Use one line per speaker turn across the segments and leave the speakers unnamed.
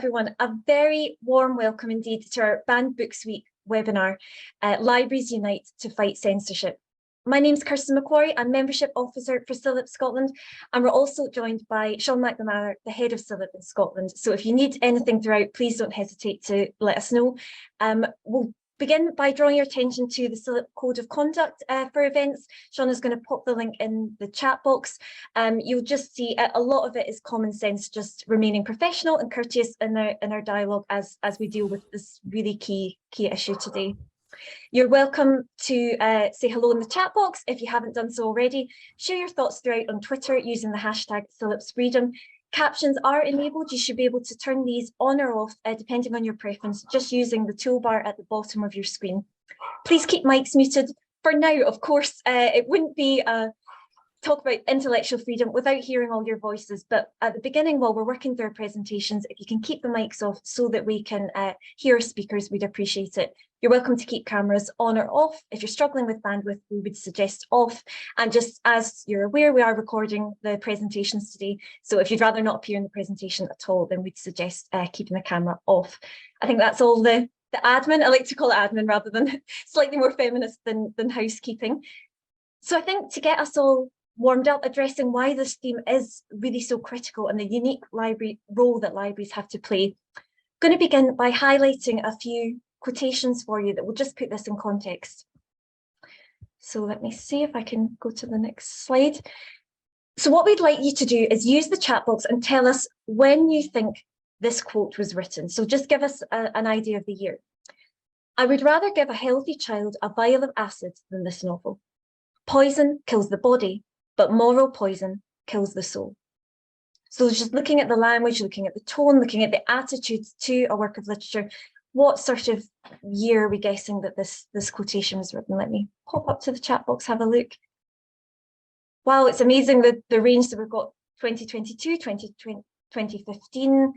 everyone. A very warm welcome indeed to our Banned Books Week webinar, Libraries Unite to Fight Censorship. My name's Kirsten Macquarie, I'm Membership Officer for CILIP Scotland, and we're also joined by Sean McNamara, the Head of CILIP in Scotland. So if you need anything throughout, please don't hesitate to let us know. We'll begin by drawing your attention to the CILIP Code of Conduct for events. Sean is going to pop the link in the chat box. You'll just see a lot of it is common sense, just remaining professional and courteous in our dialogue as we deal with this really key issue today. You're welcome to say hello in the chat box if you haven't done so already. Share your thoughts throughout on Twitter using the hashtag CilipsFreedom. Captions are enabled. You should be able to turn these on or off depending on your preference, just using the toolbar at the bottom of your screen. Please keep mics muted. For now, of course, it wouldn't be talk about intellectual freedom without hearing all your voices, but at the beginning, while we're working through our presentations, if you can keep the mics off so that we can hear speakers, we'd appreciate it. You're welcome to keep cameras on or off. If you're struggling with bandwidth, we would suggest off. And just as you're aware, we are recording the presentations today. So if you'd rather not appear in the presentation at all, then we'd suggest keeping the camera off. I think that's all the admin. I like to call it admin rather than slightly more feminist than housekeeping. So I think to get us all warmed up, addressing why this theme is really so critical and the unique library role that libraries have to play, I'm going to begin by highlighting a few quotations for you that will just put this in context. So let me see if I can go to the next slide. So what we'd like you to do is use the chat box and tell us when you think this quote was written. So just give us an idea of the year. I would rather give a healthy child a vial of acid than this novel. Poison kills the body, but moral poison kills the soul. So just looking at the language, looking at the tone, looking at the attitudes to a work of literature, what sort of year are we guessing that this quotation was written? Let me pop up to the chat box, have a look. Wow, it's amazing the range that we've got: 2022, 2015,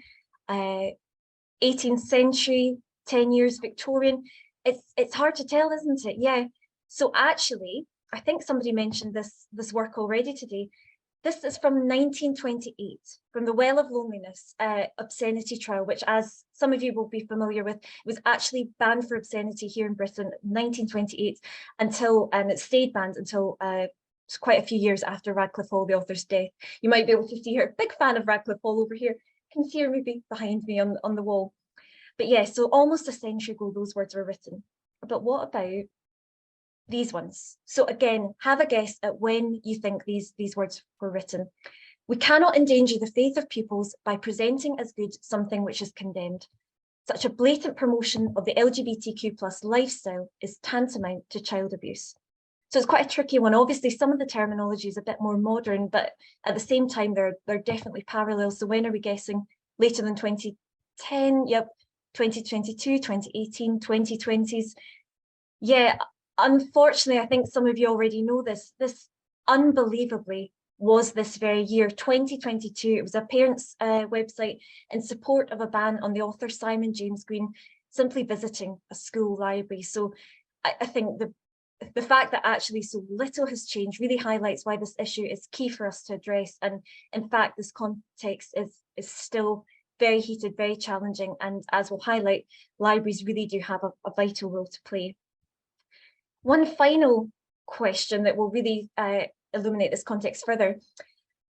18th century, 10 years Victorian. It's hard to tell, isn't it? Yeah. So actually, I think somebody mentioned this work already today. This is from 1928, from the Well of Loneliness obscenity trial, which, as some of you will be familiar with, was actually banned for obscenity here in Britain in 1928 until, it stayed banned until quite a few years after Radcliffe Hall, the author's death. You might be able to see her, big fan of Radcliffe Hall over here. You can see her maybe behind me on the wall. But yeah, so almost a century ago, those words were written. But what about these ones? So again, have a guess at when you think these words were written. We cannot endanger the faith of pupils by presenting as good something which is condemned. Such a blatant promotion of the LGBTQ plus lifestyle is tantamount to child abuse. So it's quite a tricky one. Obviously, some of the terminology is a bit more modern, but at the same time, there are definitely parallels. So when are we guessing? Later than 2010? Yep, 2022, 2018, 2020s. Yeah. Unfortunately, I think some of you already know this. This unbelievably was this very year, 2022. It was a parents' website in support of a ban on the author Simon James Green simply visiting a school library. So I think the fact that actually so little has changed really highlights why this issue is key for us to address. And in fact, this context is still very heated, very challenging. And as we'll highlight, libraries really do have a vital role to play. One final question that will really illuminate this context further.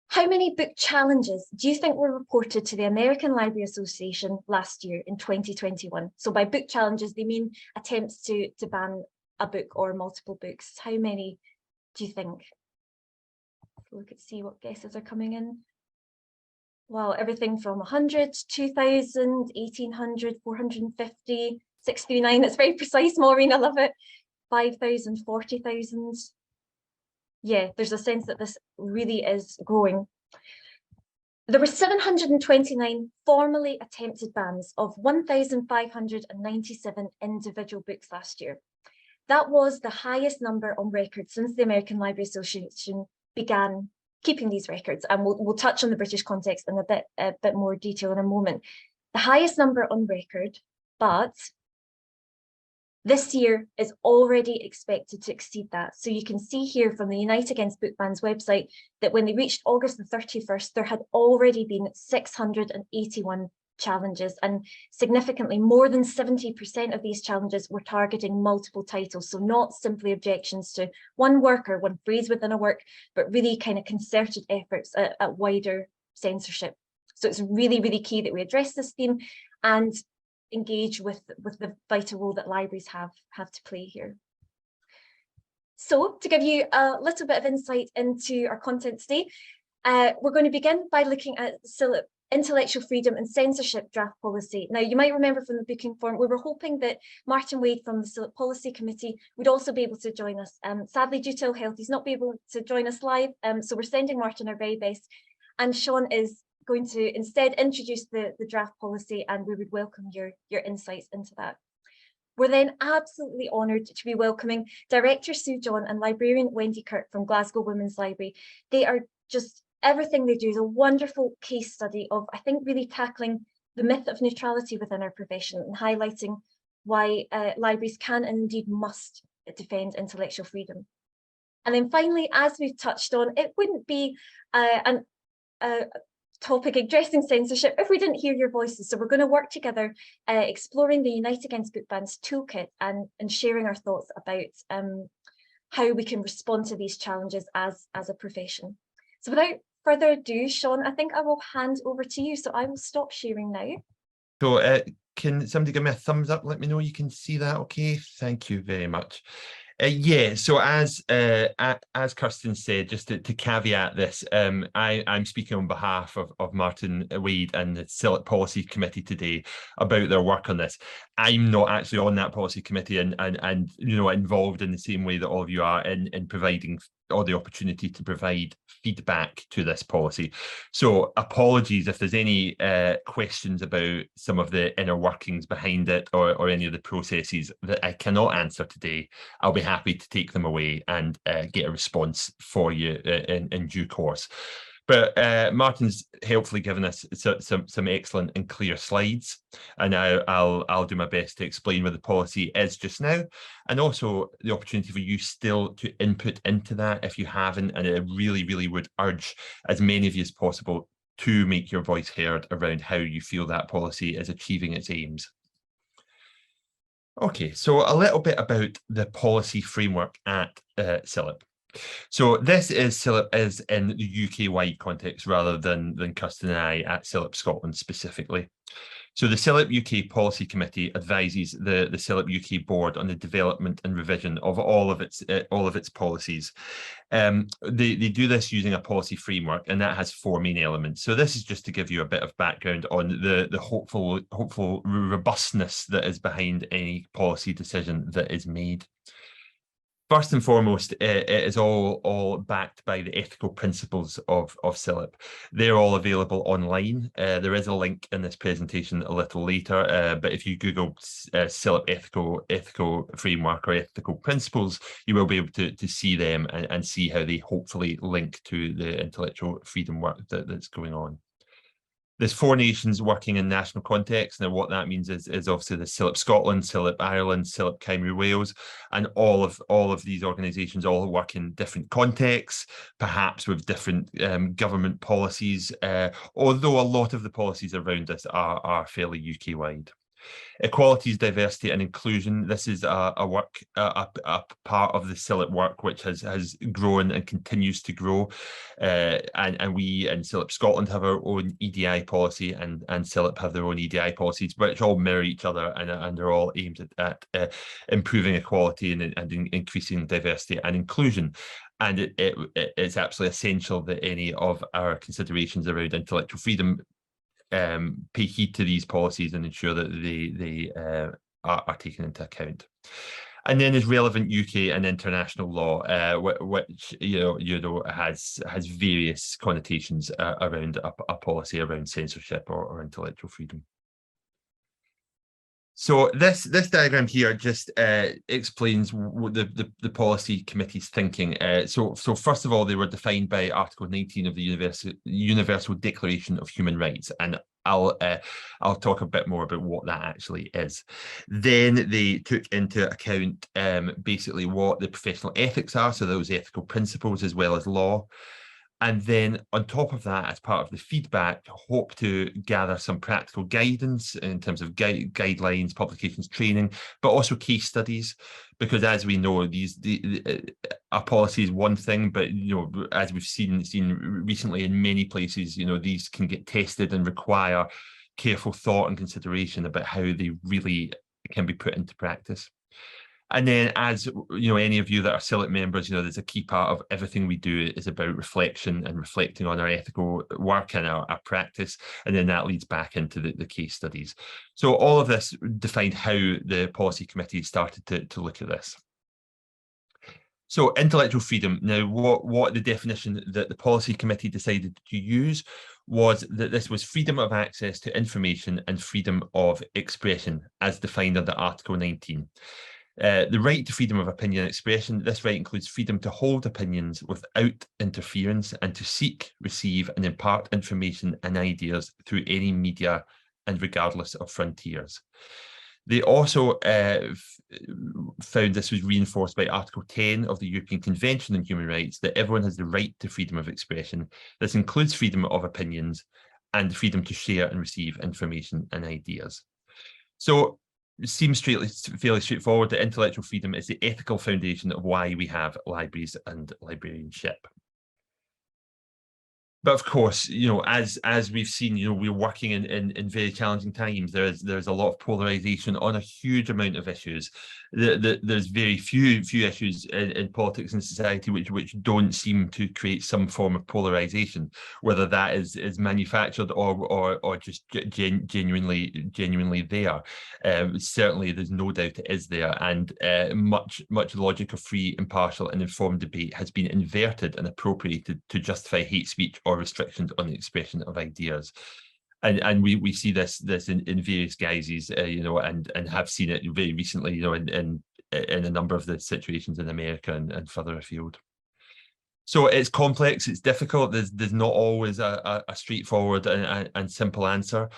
How many book challenges do you think were reported to the American Library Association last year in 2021? So by book challenges, they mean attempts to ban a book or multiple books. How many do you think? So we could see what guesses are coming in. Well, everything from 100, 2,000, 1,800, 450, 639. That's very precise, Maureen, I love it. 5,000, 40,000. Yeah, there's a sense that this really is growing. There were 729 formally attempted bans of 1,597 individual books last year. That was the highest number on record since the American Library Association began keeping these records. And we'll touch on the British context in a bit more detail in a moment. The highest number on record, but this year is already expected to exceed that. So you can see here from the Unite Against Book Bans website that when they reached August the 31st, there had already been 681 challenges, and significantly more than 70% of these challenges were targeting multiple titles. So not simply objections to one work or one phrase within a work, but really kind of concerted efforts at wider censorship. So it's really, really key that we address this theme and engage with the vital role that libraries have to play here. So to give you a little bit of insight into our content today, we're going to begin by looking at CILIP Intellectual Freedom and Censorship Draft Policy. Now, you might remember from the booking form, we were hoping that Martin Wade from the CILIP Policy Committee would also be able to join us. Sadly, due to ill health, he's not be able to join us live, so we're sending Martin our very best. And Sean is going to instead introduce the draft policy, and we would welcome your insights into that. We're then absolutely honoured to be welcoming Director Sue John and Librarian Wendy Kirk from Glasgow Women's Library. They are just, everything they do is a wonderful case study of, I think, really tackling the myth of neutrality within our profession and highlighting why libraries can and indeed must defend intellectual freedom. And then finally, as we've touched on, it wouldn't be a topic addressing censorship if we didn't hear your voices. So we're going to work together exploring the Unite Against Book Bans toolkit and sharing our thoughts about how we can respond to these challenges as a profession. So without further ado, Sean, I think I will hand over to you. So I will stop sharing now.
So can somebody give me a thumbs up? Let me know you can see that. Okay, thank you very much. Yeah, so as Kirsten said, just to caveat this, I'm speaking on behalf of Martin Wade and the CILIP Policy Committee today about their work on this. I'm not actually on that policy committee and you know, involved in the same way that all of you are in providing or the opportunity to provide feedback to this policy. So apologies if there's any questions about some of the inner workings behind it or any of the processes that I cannot answer today. I'll be happy to take them away and get a response for you in due course. But Martin's helpfully given us some excellent and clear slides, and I'll do my best to explain where the policy is just now, and also the opportunity for you still to input into that if you haven't, and I really would urge as many of you as possible to make your voice heard around how you feel that policy is achieving its aims. Okay, so a little bit about the policy framework at CILIP. So this is CILIP is in the UK-wide context rather than Kirsten and I at CILIP Scotland specifically. So the CILIP UK Policy Committee advises the CILIP UK Board on the development and revision of all of its policies. They do this using a policy framework, and that has 4 main elements. So this is just to give you a bit of background on the hopeful robustness that is behind any policy decision that is made. First and foremost, it is all backed by the ethical principles of CILIP. They're all available online. There is a link in this presentation a little later, but if you Google CILIP ethical framework or ethical principles, you will be able to see them and see how they hopefully link to the intellectual freedom work that's going on. There's 4 nations working in national context. Now, what that means is obviously the CILIP Scotland, CILIP Ireland, CILIP Cymru Wales, and all of these organisations all work in different contexts, perhaps with different government policies, although a lot of the policies around us are fairly UK-wide. Equalities, diversity and inclusion. This is a part of the CILIP work which has grown and continues to grow. And we in CILIP Scotland have our own EDI policy, and CILIP have their own EDI policies, which all mirror each other and are all aimed at improving equality and increasing diversity and inclusion. And it's absolutely essential that any of our considerations around intellectual freedom pay heed to these policies and ensure that they are taken into account. And then there's relevant UK and international law, which has various connotations around a policy around censorship or intellectual freedom. So this diagram here just explains the policy committee's thinking. So first of all, they were defined by Article 19 of the Universal Declaration of Human Rights, and I'll talk a bit more about what that actually is. Then they took into account basically what the professional ethics are, so those ethical principles as well as law. And then on top of that, as part of the feedback, hope to gather some practical guidance in terms of guidelines, publications, training, but also case studies, because as we know, our policy is one thing, but as we've seen recently in many places, these can get tested and require careful thought and consideration about how they really can be put into practice. And then, as any of you that are CILIP members, there's a key part of everything we do is about reflection and reflecting on our ethical work and our practice. And then that leads back into the case studies. So all of this defined how the policy committee started to look at this. So intellectual freedom. Now, what the definition that the policy committee decided to use was that this was freedom of access to information and freedom of expression as defined under Article 19. The right to freedom of opinion and expression. This right includes freedom to hold opinions without interference and to seek, receive, and impart information and ideas through any media and regardless of frontiers. They also found this was reinforced by Article 10 of the European Convention on Human Rights, that everyone has the right to freedom of expression. This includes freedom of opinions and the freedom to share and receive information and ideas. So it seems fairly straightforward that intellectual freedom is the ethical foundation of why we have libraries and librarianship. But of course, as we've seen, we're working in very challenging times. There's a lot of polarization on a huge amount of issues. There's very few issues in politics and society which don't seem to create some form of polarization, whether that is manufactured or just genuinely there. Certainly, there's no doubt it is there, and much logic of free, impartial, and informed debate has been inverted and appropriated to justify hate speech or restrictions on the expression of ideas. And we see this in various guises, and have seen it very recently, in a number of the situations in America and further afield. So it's complex, it's difficult. There's not always a straightforward and simple answer.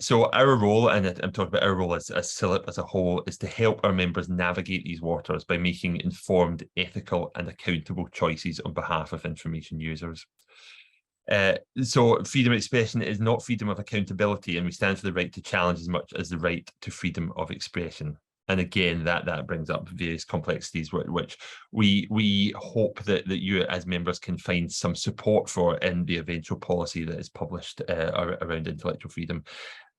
So our role, and I'm talking about our role as CILIP as a whole, is to help our members navigate these waters by making informed, ethical, and accountable choices on behalf of information users. So freedom of expression is not freedom of accountability, and we stand for the right to challenge as much as the right to freedom of expression. And again, that brings up various complexities which we hope that you as members can find some support for in the eventual policy that is published around intellectual freedom.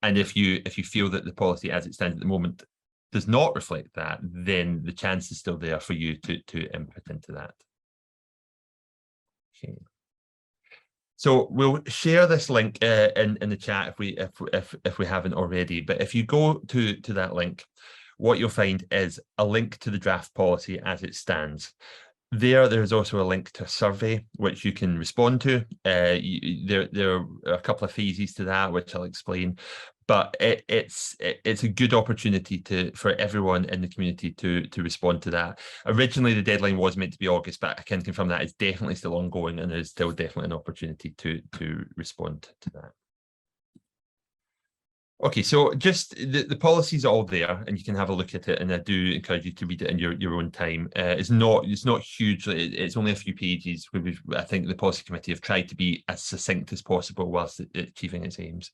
And if you feel that the policy as it stands at the moment does not reflect that, then the chance is still there for you to input into that. Okay. So we'll share this link in the chat if we haven't already. But if you go to that link, what you'll find is a link to the draft policy as it stands. There's also a link to a survey which you can respond to. There are a couple of phases to that which I'll explain, but it's a good opportunity for everyone in the community to respond to that. Originally, the deadline was meant to be August, but I can confirm that it's definitely still ongoing, and there's still definitely an opportunity to respond to that. Okay, so just the policies are all there, and you can have a look at it, and I do encourage you to read it in your own time. It's not huge, it's only a few pages. I think the policy committee have tried to be as succinct as possible whilst achieving its aims.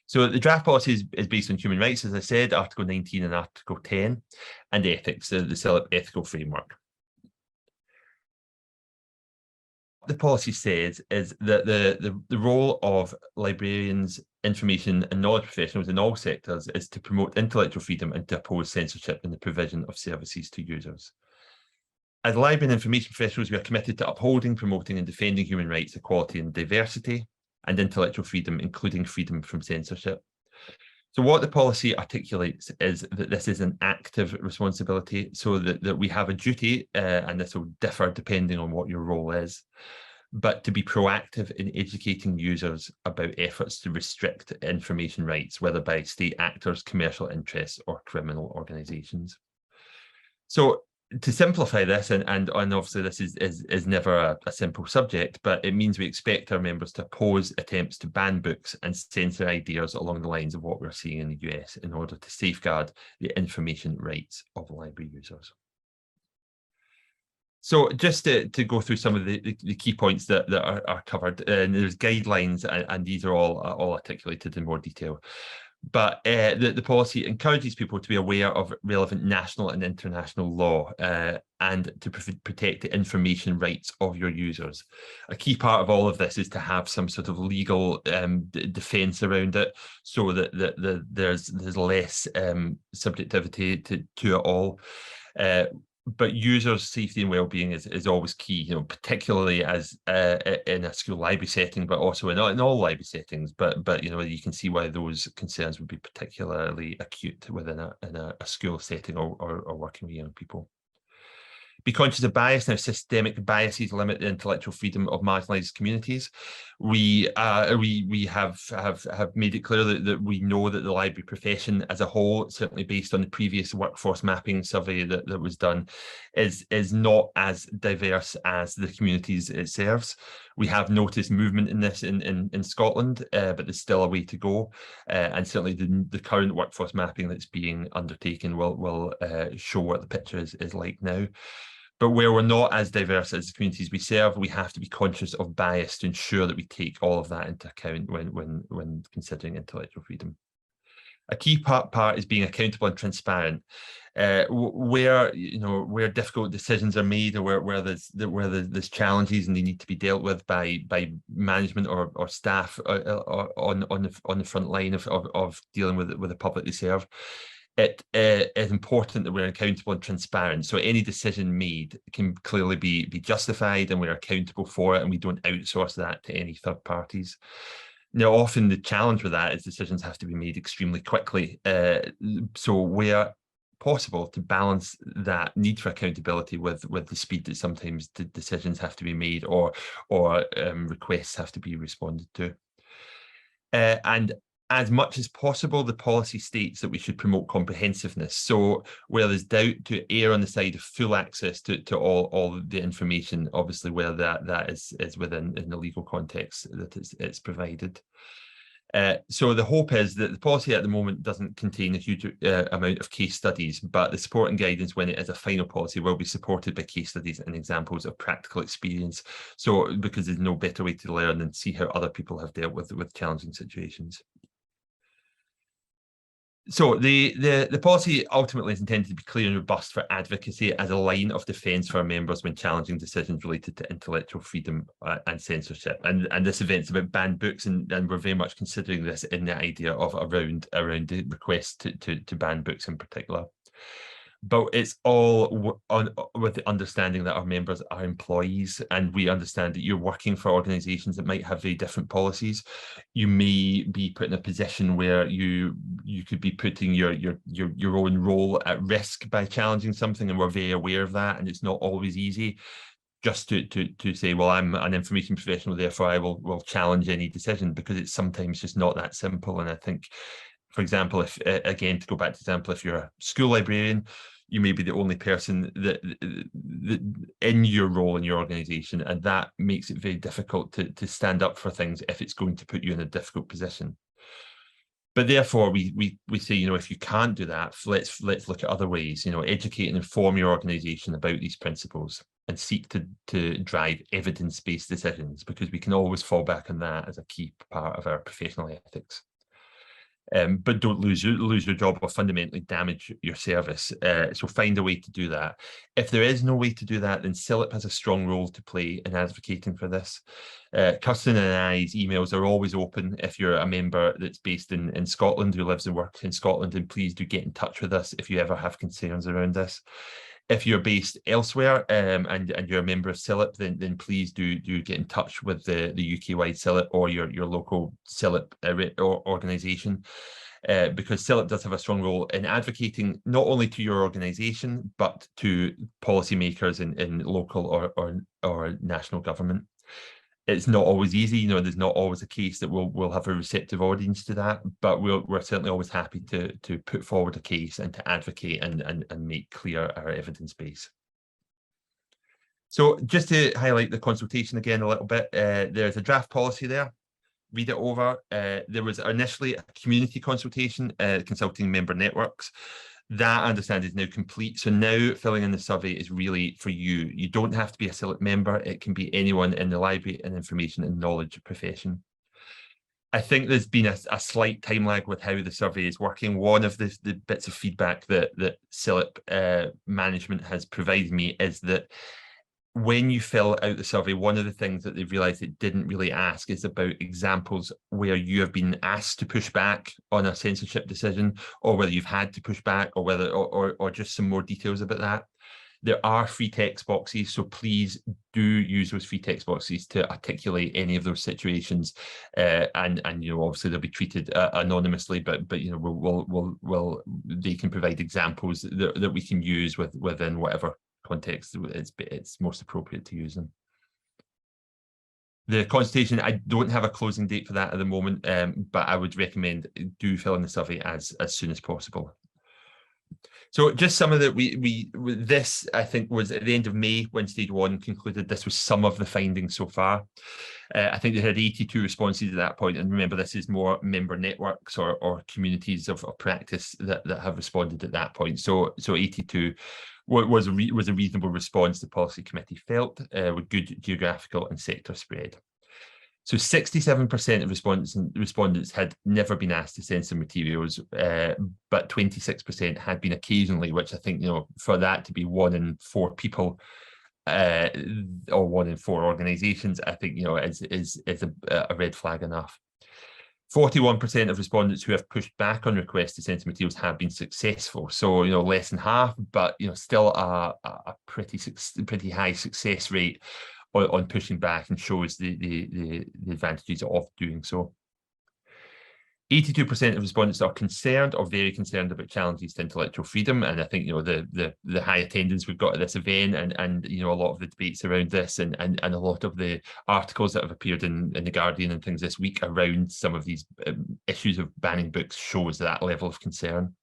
So the draft policy is based on human rights, as I said, Article 19 and Article 10, and ethics, the CILIP ethical framework. The policy says is that the role of librarians, information and knowledge professionals in all sectors is to promote intellectual freedom and to oppose censorship in the provision of services to users. As library and information professionals, we are committed to upholding, promoting and defending human rights, equality and diversity, and intellectual freedom, including freedom from censorship. So what the policy articulates is that this is an active responsibility, so that we have a duty, and this will differ depending on what your role is, but to be proactive in educating users about efforts to restrict information rights, whether by state actors, commercial interests, or criminal organisations. So to simplify this, and obviously this is never a simple subject, but it means we expect our members to oppose attempts to ban books and censor ideas along the lines of what we're seeing in the US in order to safeguard the information rights of library users. So just to go through some of the key points that are covered, and there's guidelines, and these are all articulated in more detail. But the policy encourages people to be aware of relevant national and international law, and to protect the information rights of your users. A key part of all of this is to have some sort of legal defence around it, so that there's less subjectivity to it all. But users' safety and well-being is always key, particularly as in a school library setting, but also in all library settings. But you can see why those concerns would be particularly acute within a school setting or working with young people. Be conscious of bias. Now, systemic biases limit the intellectual freedom of marginalised communities. We have made it clear that we know that the library profession as a whole, certainly based on the previous workforce mapping survey that was done, is not as diverse as the communities it serves. We have noticed movement in this in Scotland, but there's still a way to go. And certainly the current workforce mapping that's being undertaken will show what the picture is like now. But where we're not as diverse as the communities we serve, we have to be conscious of bias to ensure that we take all of that into account when considering intellectual freedom. A key part is being accountable and transparent. Where difficult decisions are made, or where there's challenges and they need to be dealt with by management or staff on the front line of dealing with the public they serve. It is important that we're accountable and transparent. So any decision made can clearly be justified, and we're accountable for it, and we don't outsource that to any third parties. Now, often the challenge with that is decisions have to be made extremely quickly. So where possible, to balance that need for accountability with the speed that sometimes the decisions have to be made, or requests have to be responded to. And as much as possible, the policy states that we should promote comprehensiveness. So where there's doubt, to err on the side of full access to all the information, obviously where that is within the legal context that it's provided. So the hope is that the policy at the moment doesn't contain a huge amount of case studies, but the support and guidance when it is a final policy will be supported by case studies and examples of practical experience. So because there's no better way to learn than see how other people have dealt with challenging situations. So the policy ultimately is intended to be clear and robust for advocacy as a line of defence for our members when challenging decisions related to intellectual freedom and censorship. And this event's about banned books, and we're very much considering this in the idea of around the request to ban books in particular. But it's all with the understanding that our members are employees, and we understand that you're working for organisations that might have very different policies. You may be put in a position where you could be putting your own role at risk by challenging something, and we're very aware of that, and it's not always easy just to say, well, I'm an information professional, therefore I will challenge any decision, because it's sometimes just not that simple. And I think, for example, if again, to go back to the example, if you're a school librarian, you may be the only person that in your role in your organisation, and that makes it very difficult to stand up for things if it's going to put you in a difficult position. But therefore, we say, if you can't do that, let's look at other ways. Educate and inform your organisation about these principles, and seek to drive evidence-based decisions, because we can always fall back on that as a key part of our professional ethics. But don't lose your job or fundamentally damage your service. So find a way to do that. If there is no way to do that, then CILIP has a strong role to play in advocating for this. Kirsten and I's emails are always open if you're a member that's based in Scotland, who lives and works in Scotland, and please do get in touch with us if you ever have concerns around this. If you're based elsewhere and you're a member of CILIP, then please do get in touch with the UK-wide CILIP or your local CILIP organisation, because CILIP does have a strong role in advocating not only to your organisation, but to policymakers in local or national government. It's not always easy, there's not always a case that we'll have a receptive audience to that, but we're certainly always happy to put forward a case and to advocate and make clear our evidence base. So just to highlight the consultation again a little bit, there's a draft policy there. Read it over. There was initially a community consultation consulting member networks. That understanding is now complete. So now filling in the survey is really for you. You don't have to be a CILIP member. It can be anyone in the library and information and knowledge profession. I think there's been a slight time lag with how the survey is working. One of the bits of feedback that CILIP management has provided me is that when you fill out the survey, one of the things that they've realised it didn't really ask is about examples where you have been asked to push back on a censorship decision, or whether you've had to push back, or whether or just some more details about that. There are free text boxes, so please do use those free text boxes to articulate any of those situations, and you know, obviously they'll be treated anonymously, but you know, they can provide examples that we can use within whatever context it's most appropriate to use them. The consultation, I don't have a closing date for that at the moment, but I would recommend do fill in the survey as soon as possible. So just some of the, this I think was at the end of May when stage 1 concluded. This was some of the findings so far. I think they had 82 responses at that point, and remember this is more member networks or communities of practice that have responded at that point. So 82 was a reasonable response the policy committee felt, with good geographical and sector spread. So 67% of respondents had never been asked to censor materials, but 26% had been occasionally, which I think, you know, for that to be 1 in 4 people, or 1 in 4 organisations, I think, you know, is a red flag enough. 41% of respondents who have pushed back on requests to censor materials have been successful. So, you know, less than half, but, you know, still a pretty high success rate on pushing back, and shows the advantages of doing so. 82% of respondents are concerned or very concerned about challenges to intellectual freedom, and I think, you know, the high attendance we've got at this event, and you know, a lot of the debates around this, and a lot of the articles that have appeared in the Guardian and things this week around some of these issues of banning books shows that level of concern.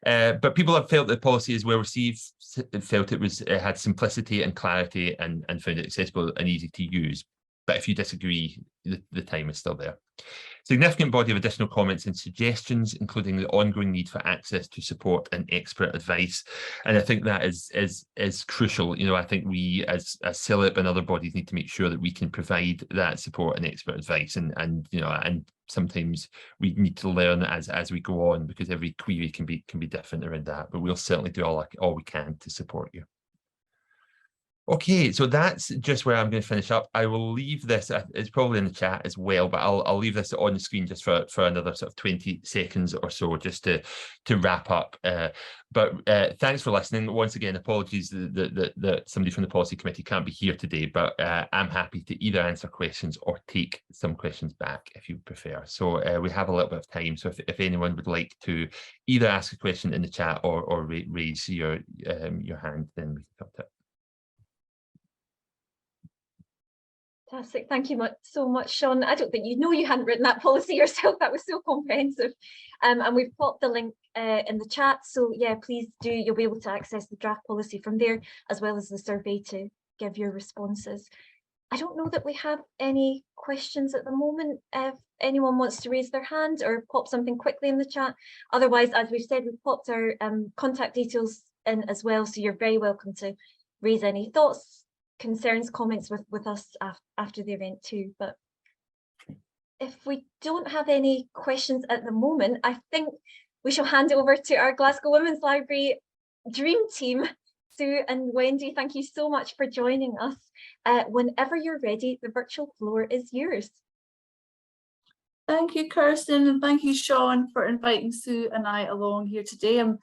But people have felt the policy is well received, felt it had simplicity and clarity, and found it accessible and easy to use. But if you disagree, the time is still there. Significant body of additional comments and suggestions, including the ongoing need for access to support and expert advice. And I think that is crucial. You know, I think we as CILIP and other bodies need to make sure that we can provide that support and expert advice. And you know, and sometimes we need to learn as we go on, because every query can be different around that. But we'll certainly do all we can to support you. Okay, so that's just where I'm going to finish up. I will leave this, it's probably in the chat as well, but I'll leave this on the screen just for another sort of 20 seconds or so, just to wrap up. But thanks for listening. Once again, apologies that somebody from the policy committee can't be here today, but I'm happy to either answer questions or take some questions back if you prefer. So we have a little bit of time. So if anyone would like to either ask a question in the chat or raise your hand, then we can come to it.
Fantastic. Thank you so much, Sean. I don't think you hadn't written that policy yourself. That was so comprehensive. And we've popped the link in the chat. So yeah, please do. You'll be able to access the draft policy from there, as well as the survey to give your responses. I don't know that we have any questions at the moment. If anyone wants to raise their hand or pop something quickly in the chat. Otherwise, as we've said, we've popped our contact details in as well. So you're very welcome to raise any thoughts, concerns, comments with us after the event too. But if we don't have any questions at the moment, I think we shall hand it over to our Glasgow Women's Library dream team. Sue and Wendy, thank you so much for joining us. Whenever you're ready, the virtual floor is yours.
Thank you, Kirsten, and thank you, Sean, for inviting Sue and I along here today. I'm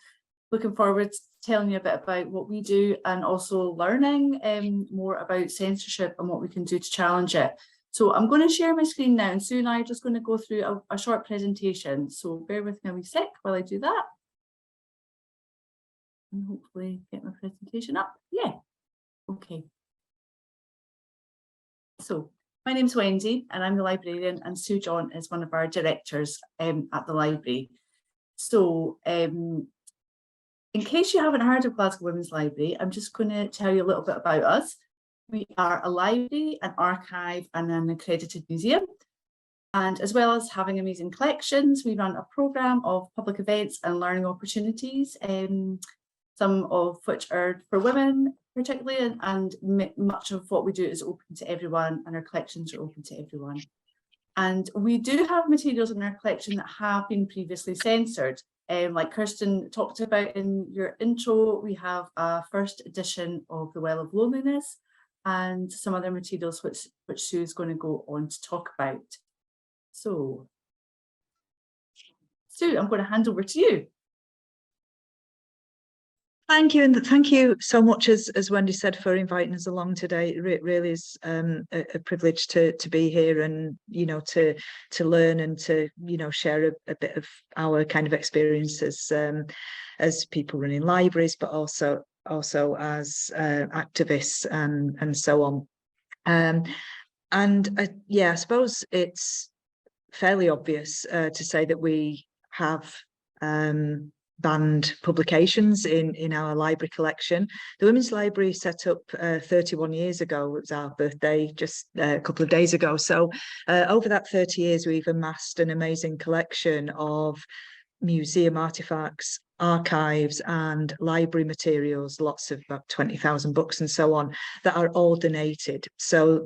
looking forward to telling you a bit about what we do, and also learning more about censorship and what we can do to challenge it. So I'm going to share my screen now, and Sue and I are just going to go through a short presentation. So bear with me a wee sec while I do that. And hopefully get my presentation up. Yeah, okay. So my name's Wendy and I'm the librarian, and Sue John is one of our directors at the library. So in case you haven't heard of Glasgow Women's Library, I'm just going to tell you a little bit about us. We are a library, an archive and an accredited museum. And as well as having amazing collections, we run a programme of public events and learning opportunities, some of which are for women particularly, and much of what we do is open to everyone, and our collections are open to everyone. And we do have materials in our collection that have been previously censored. Like Kirsten talked about in your intro, we have a first edition of The Well of Loneliness and some other materials which Sue is going to go on to talk about. So, Sue, I'm going to hand over to you.
Thank you, and thank you so much, as Wendy said, for inviting us along today. It really is a privilege to be here, and to learn and to share a bit of our kind of experiences as people running libraries, but also as activists and so on. Yeah, I suppose it's fairly obvious to say that we have banned publications in our library collection. The Women's Library set up 31 years ago. It was our birthday just a couple of days ago. So over that 30 years, we've amassed an amazing collection of museum artifacts, archives and library materials, lots of about 20,000 books and so on, that are all donated. So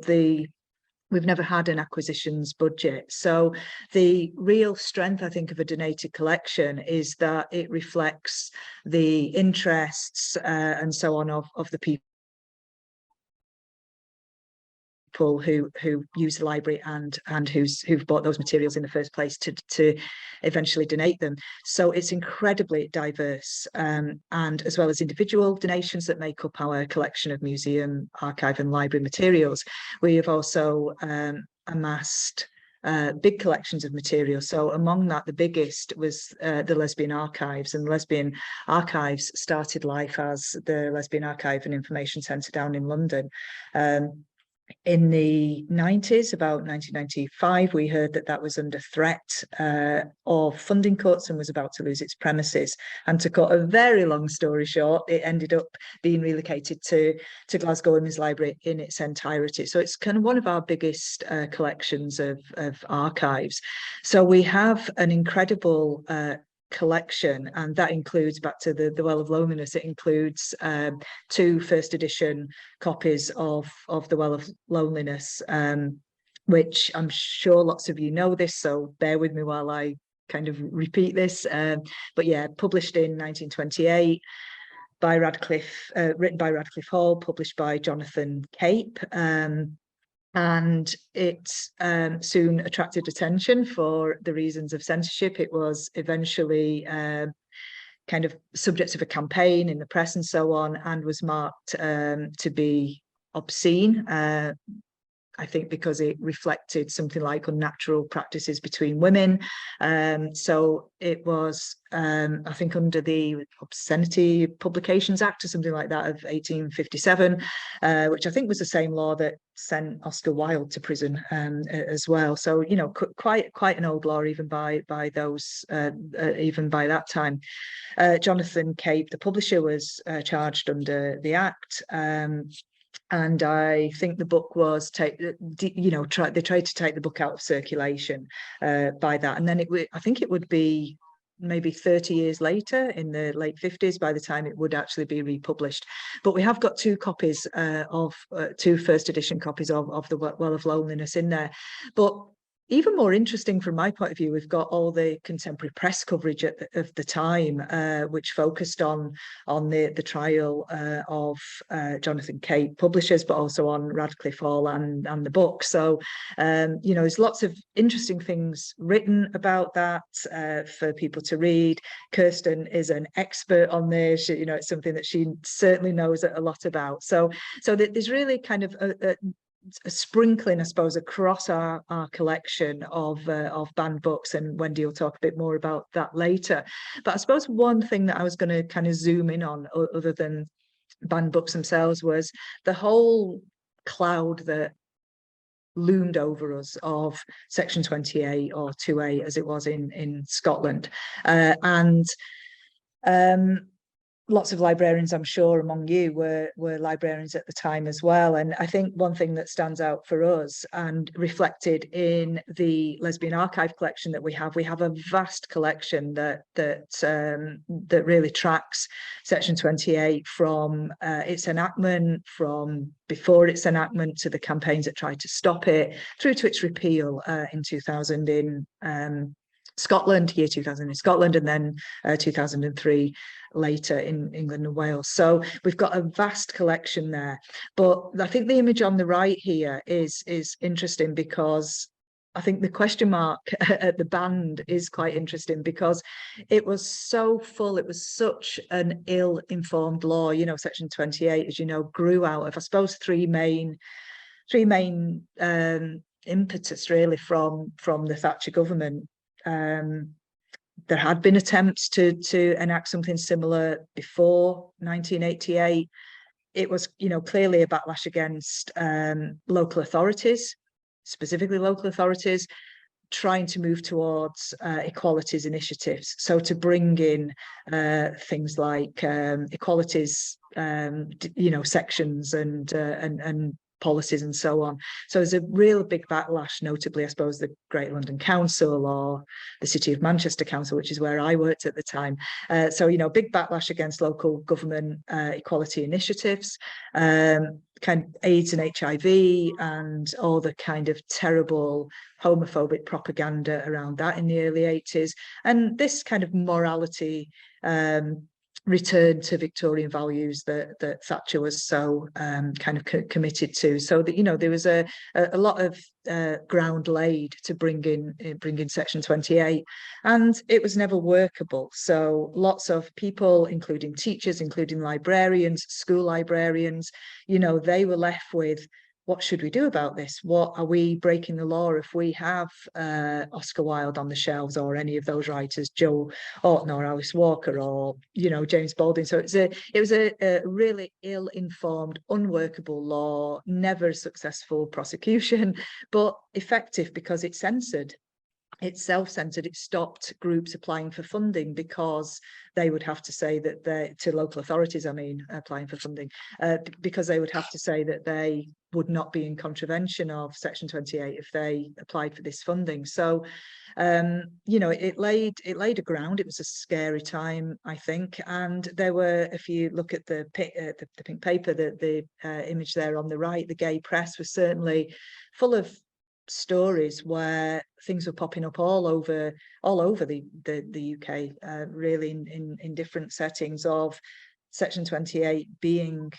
we've never had an acquisitions budget. So the real strength, I think, of a donated collection is that it reflects the interests and so on of the people who use the library and who've bought those materials in the first place to eventually donate them. So it's incredibly diverse, and as well as individual donations that make up our collection of museum, archive and library materials, we have also amassed big collections of material. So among that, the biggest was the Lesbian Archives, and the Lesbian Archives started life as the Lesbian Archive and Information Centre down in London. In the 90s, about 1995, we heard that was under threat of funding cuts and was about to lose its premises. And to cut a very long story short, it ended up being relocated to Glasgow Women's Library in its entirety. So it's kind of one of our biggest collections of archives. So we have an incredible collection, and that includes, back to the Well of Loneliness, it includes 2 first edition copies of the Well of Loneliness, which I'm sure lots of you know this, so bear with me while I kind of repeat this, but yeah, published in 1928 by Radcliffe, written by Radcliffe Hall, published by Jonathan Cape, and it soon attracted attention for the reasons of censorship. It was eventually kind of subject of a campaign in the press and so on, and was marked to be obscene. I think because it reflected something like unnatural practices between women. So it was, I think, under the Obscenity Publications Act or something like that of 1857, which I think was the same law that sent Oscar Wilde to prison as well. So, quite an old law, even by those, even by that time. Jonathan Cape, the publisher, was charged under the Act. And I think the book was, they tried to take the book out of circulation by that. And then I think it would be maybe 30 years later, in the late 50s, by the time it would actually be republished. But we have got 2 copies of 2 first edition copies of the Well of Loneliness in there. But even more interesting from my point of view, we've got all the contemporary press coverage of the time, which focused on the trial of Jonathan Cape, publishers, but also on Radcliffe Hall and the book. So, there's lots of interesting things written about that for people to read. Kirsten is an expert on this. It's something that she certainly knows a lot about. So there's really kind of a sprinkling, I suppose, across our collection of banned books, and Wendy will talk a bit more about that later. But I suppose one thing that I was going to kind of zoom in on, other than banned books themselves, was the whole cloud that loomed over us of Section 28 or 2A, as it was in Scotland, lots of librarians, I'm sure, among you were librarians at the time as well. And I think one thing that stands out for us and reflected in the Lesbian Archive collection that we have a vast collection that really tracks Section 28 from its enactment, from before its enactment to the campaigns that tried to stop it, through to its repeal in 2000 in Scotland, year 2000 in Scotland, and then 2003 later in England and Wales. So we've got a vast collection there. But I think the image on the right here is interesting, because I think the question mark at the band is quite interesting, because it was so full. It was such an ill-informed law. You know, Section 28, as you know, grew out of, I suppose, three main impetus really from the Thatcher government. There had been attempts to enact something similar before 1988. It was, you know, clearly a backlash against local authorities, specifically local authorities, trying to move towards equalities initiatives. So to bring in things like equalities, you know, sections and policies and so on. So there's a real big backlash, notably, I suppose, the Great London Council or the City of Manchester Council, which is where I worked at the time. So, you know, big backlash against local government equality initiatives, kind of AIDS and HIV and all the kind of terrible homophobic propaganda around that in the early 80s. And this kind of morality return to Victorian values that Thatcher was so kind of committed to. So that, you know, there was a lot of ground laid to bring in Section 28, and it was never workable. So lots of people, including teachers, including librarians, school librarians, you know, they were left with, what should we do about this? What are we breaking the law if we have Oscar Wilde on the shelves, or any of those writers, Joe Orton or Alice Walker, or, you know, James Baldwin? So it was a really ill-informed, unworkable law, never a successful prosecution, but effective because it censored. It's self-censored. It stopped groups applying for funding, because they would have to say that to local authorities, I mean, applying for funding, because they would have to say that they would not be in contravention of Section 28 if they applied for this funding. So, you know, it laid a ground. It was a scary time, I think. And there were, if you look at the pink paper, the image there on the right, the gay press was certainly full of stories where things were popping up all over the UK, really in different settings, of Section 28 being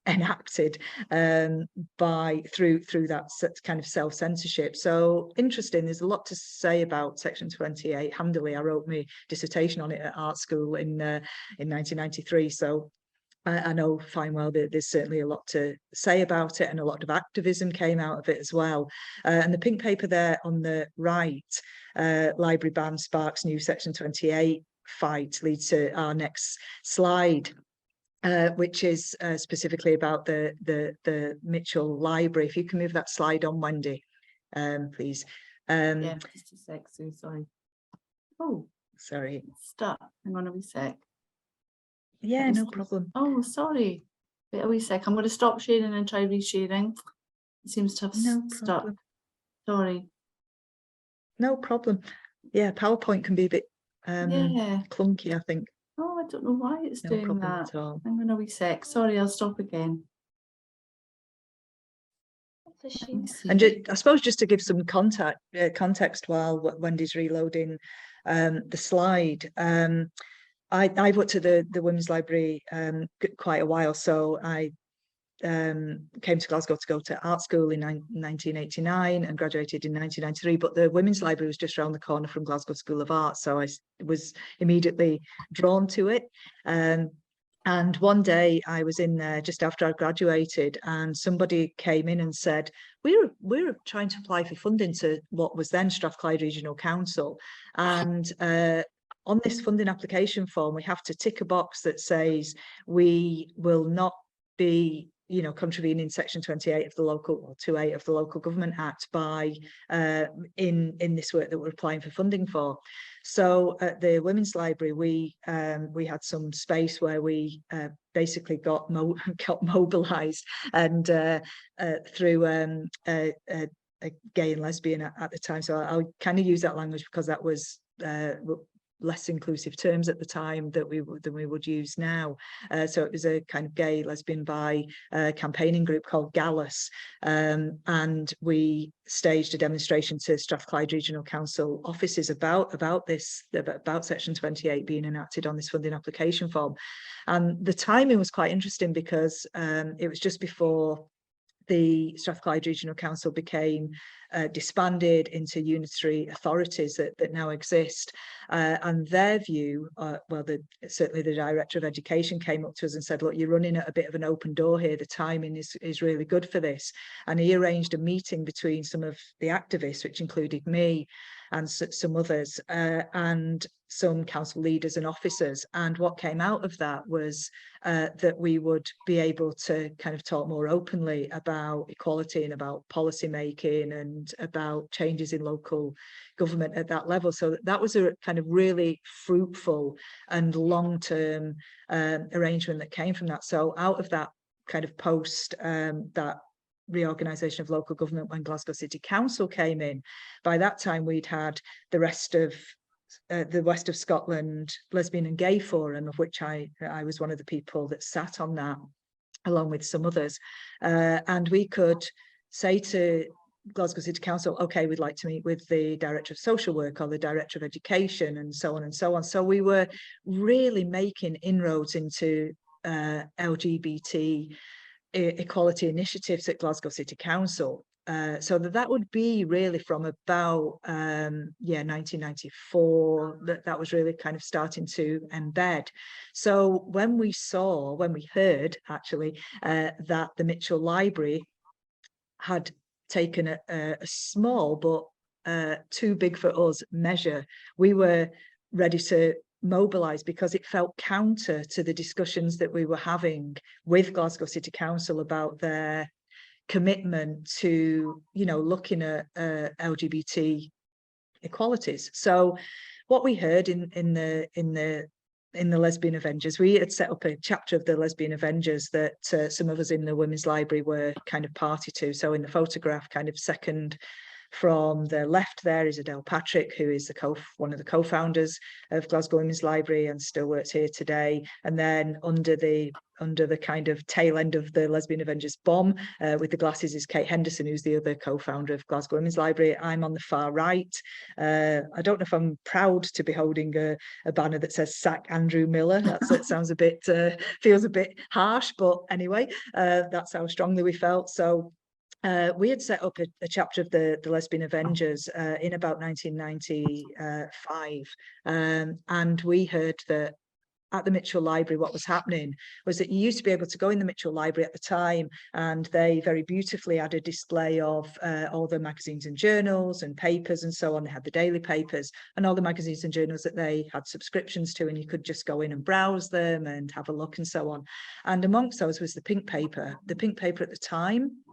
enacted through that kind of self-censorship. So interesting. There's a lot to say about Section 28. Handily, I wrote my dissertation on it at art school in 1993. So I know fine well that there's certainly a lot to say about it, and a lot of activism came out of it as well. And the pink paper there on the right, library ban sparks new Section 28 fight, leads to our next slide, which is specifically about the Mitchell Library. If you can move that slide on, Wendy, please.
Yeah, just a sec, Sue, sorry. Oh,
sorry.
Stop. Hang on a wee sec.
Yeah, no problem.
Oh, sorry. Wait a wee sec. I'm going to stop sharing and try resharing. It seems to have stuck. Sorry.
No problem. Yeah, PowerPoint can be a bit clunky, I think.
Oh, I don't know why it's
No
doing
problem
that.
at all.
Hang on a wee sec. Sorry, I'll stop again.
And I suppose just to give some context while Wendy's reloading the slide, I worked at the Women's Library quite a while, so I came to Glasgow to go to art school in 1989 and graduated in 1993, but the Women's Library was just around the corner from Glasgow School of Art, so I was immediately drawn to it. And one day I was in there just after I graduated, and somebody came in and said, we're trying to apply for funding to what was then Strathclyde Regional Council, and on this funding application form we have to tick a box that says we will not be you know, contravening Section 28 of the local, or 2(8) of the Local Government Act by in this work that we're applying for funding for. So at the Women's Library, we had some space where we basically got mobilised, and through a gay and lesbian at the time. So I'll kind of use that language because that was less inclusive terms at the time than we would use now. So it was a kind of gay, lesbian, bi campaigning group called Gallus, and we staged a demonstration to Strathclyde Regional Council offices about Section 28 being enacted on this funding application form. And the timing was quite interesting because it was just before the Strathclyde Regional Council became disbanded into unitary authorities that now exist, and their view, certainly the Director of Education came up to us and said, look, you're running at a bit of an open door here, the timing is really good for this. And he arranged a meeting between some of the activists, which included me and some others, and some council leaders and officers. And what came out of that was that we would be able to kind of talk more openly about equality and about policy making and about changes in local government at that level. So that was a kind of really fruitful and long-term arrangement that came from that. So out of that kind of post that reorganisation of local government, when Glasgow City Council came in, by that time we'd had the rest of the West of Scotland Lesbian and Gay Forum, of which I was one of the people that sat on that, along with some others, and we could say to Glasgow City Council, okay, we'd like to meet with the Director of Social Work or the Director of Education, and so on and so on. So we were really making inroads into LGBT equality initiatives at Glasgow City Council. So that would be really from about 1994 that was really kind of starting to embed. So when we heard actually that the Mitchell Library had taken a small but too big for us measure, we were ready to mobilise, because it felt counter to the discussions that we were having with Glasgow City Council about their commitment to, you know, looking at LGBT equalities. So what we heard in the Lesbian Avengers, we had set up a chapter of the Lesbian Avengers that some of us in the Women's Library were kind of party to. So in the photograph, kind of second from the left there is Adele Patrick, who is one of the co-founders of Glasgow Women's Library and still works here today. And then under the kind of tail end of the Lesbian Avengers bomb with the glasses is Kate Henderson, who's the other co-founder of Glasgow Women's Library. I'm on the far right. I don't know if I'm proud to be holding a banner that says "Sack Andrew Miller." It sounds a bit, feels a bit harsh, but anyway, that's how strongly we felt. So we had set up a chapter of the Lesbian Avengers in about 1995, and we heard that at the Mitchell Library, what was happening was that you used to be able to go in the Mitchell Library at the time, and they very beautifully had a display of all the magazines and journals and papers and so on. They had the daily papers and all the magazines and journals that they had subscriptions to, and you could just go in and browse them and have a look and so on. And amongst those was the pink paper. The pink paper at the time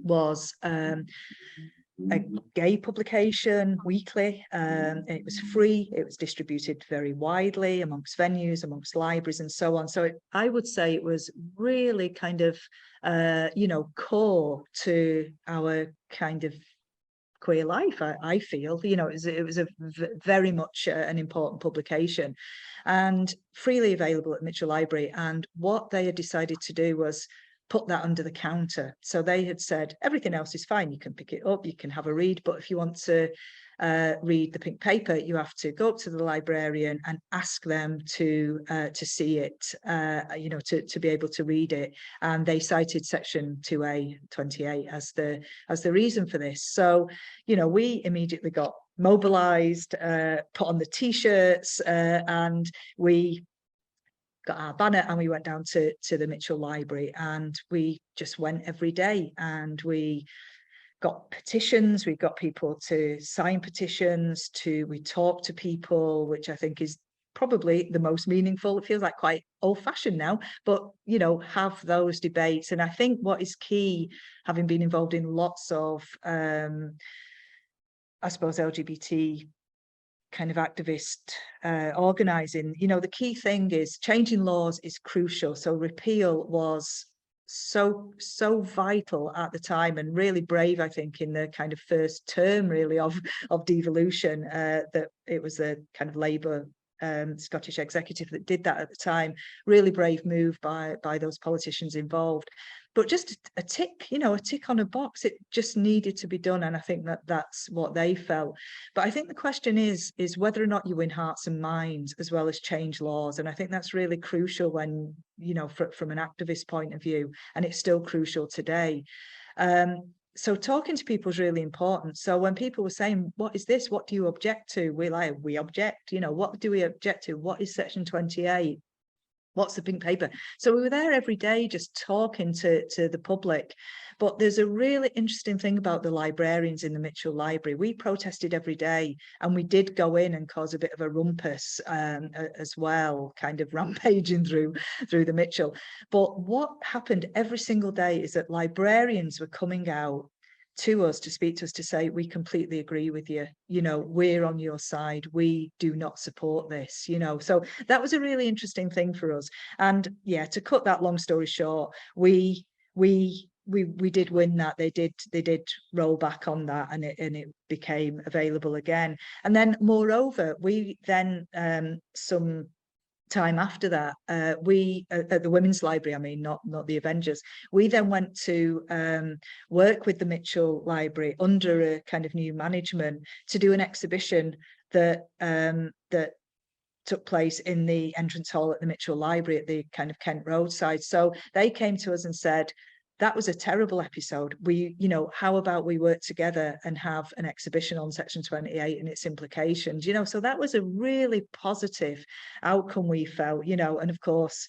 was a gay publication, weekly. It was free. It was distributed very widely amongst venues, amongst libraries and so on. So I would say it was really kind of, core to our kind of queer life, I feel. You know, it was a very much an important publication and freely available at Mitchell Library. And what they had decided to do was put that under the counter. So they had said, everything else is fine. You can pick it up, you can have a read. But if you want to read the pink paper, you have to go up to the librarian and ask them to see it, to be able to read it. And they cited Section 2(a) 28 as the reason for this. So, you know, we immediately got mobilised, put on the T-shirts, and we got our banner and we went down to the Mitchell Library, and we just went every day, and we got petitions, we got people to sign petitions, we talked to people, which I think is probably the most meaningful. It feels like quite old-fashioned now, but you know, have those debates. And I think what is key, having been involved in lots of I suppose LGBT kind of activist organizing, you know, the key thing is changing laws is crucial. So repeal was so vital at the time, and really brave, I think, in the kind of first term really of devolution, that it was a kind of Labour Scottish executive that did that at the time. Really brave move by those politicians involved. But just a tick, you know, a tick on a box. It just needed to be done, and I think that that's what they felt. But I think the question is whether or not you win hearts and minds as well as change laws, and I think that's really crucial when, you know, from an activist point of view, and it's still crucial today. So talking to people is really important. So when people were saying, what is this? What do you object to? We're like, we object, you know, what do we object to? What is Section 28? What's the pink paper? So we were there every day just talking to the public. But there's a really interesting thing about the librarians in the Mitchell Library. We protested every day, and we did go in and cause a bit of a rumpus as well, kind of rampaging through the Mitchell. But what happened every single day is that librarians were coming out to us, to speak to us, to say, we completely agree with you, you know, we're on your side, we do not support this, you know. So that was a really interesting thing for us. And yeah, to cut that long story short, we did win that. They did roll back on that, and it became available again. And then moreover, we then some time after that, we at the Women's Library, I mean, not the Avengers, we then went to work with the Mitchell Library under a kind of new management to do an exhibition that that took place in the entrance hall at the Mitchell Library at the kind of Kent roadside. So they came to us and said, that was a terrible episode. We, you know, how about we work together and have an exhibition on Section 28 and its implications, you know? So that was a really positive outcome, we felt, you know. And of course,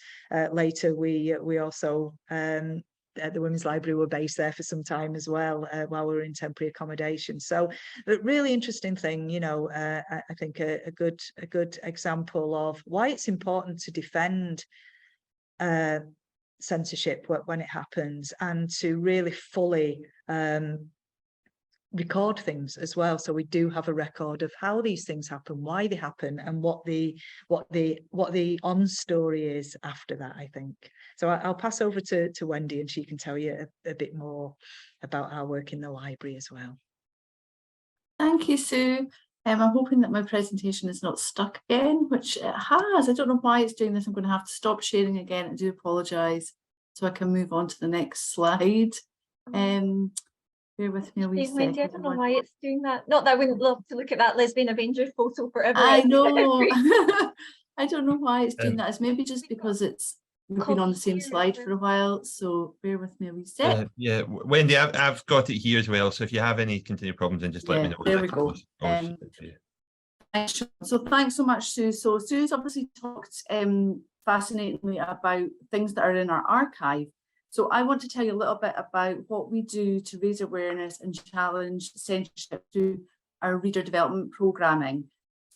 later we also, the Women's Library were based there for some time as well, while we were in temporary accommodation. So a really interesting thing, you know, I think a good example of why it's important to defend censorship when it happens, and to really fully record things as well, so we do have a record of how these things happen, why they happen, and what the on story is after that, I think. So I'll pass over to Wendy, and she can tell you a bit more about our work in the library as well.
Thank you, Sue. I'm hoping that my presentation is not stuck again, which it has. I don't know why it's doing this. I'm going to have to stop sharing again. I do apologise, so I can move on to the next slide. Bear with me a wee second.
Wendy, I don't know why it's doing that. Not that I wouldn't love to look at that lesbian Avenger photo forever.
I know. I don't know why it's doing that. It's maybe just because we've been on the same slide for a while, so bear with me a wee sec.
Yeah, Wendy, I've got it here as well, so if you have any continued problems, then just let me know.
There we go. So thanks so much, Sue. So Sue's obviously talked fascinatingly about things that are in our archive. So I want to tell you a little bit about what we do to raise awareness and challenge censorship through our reader development programming.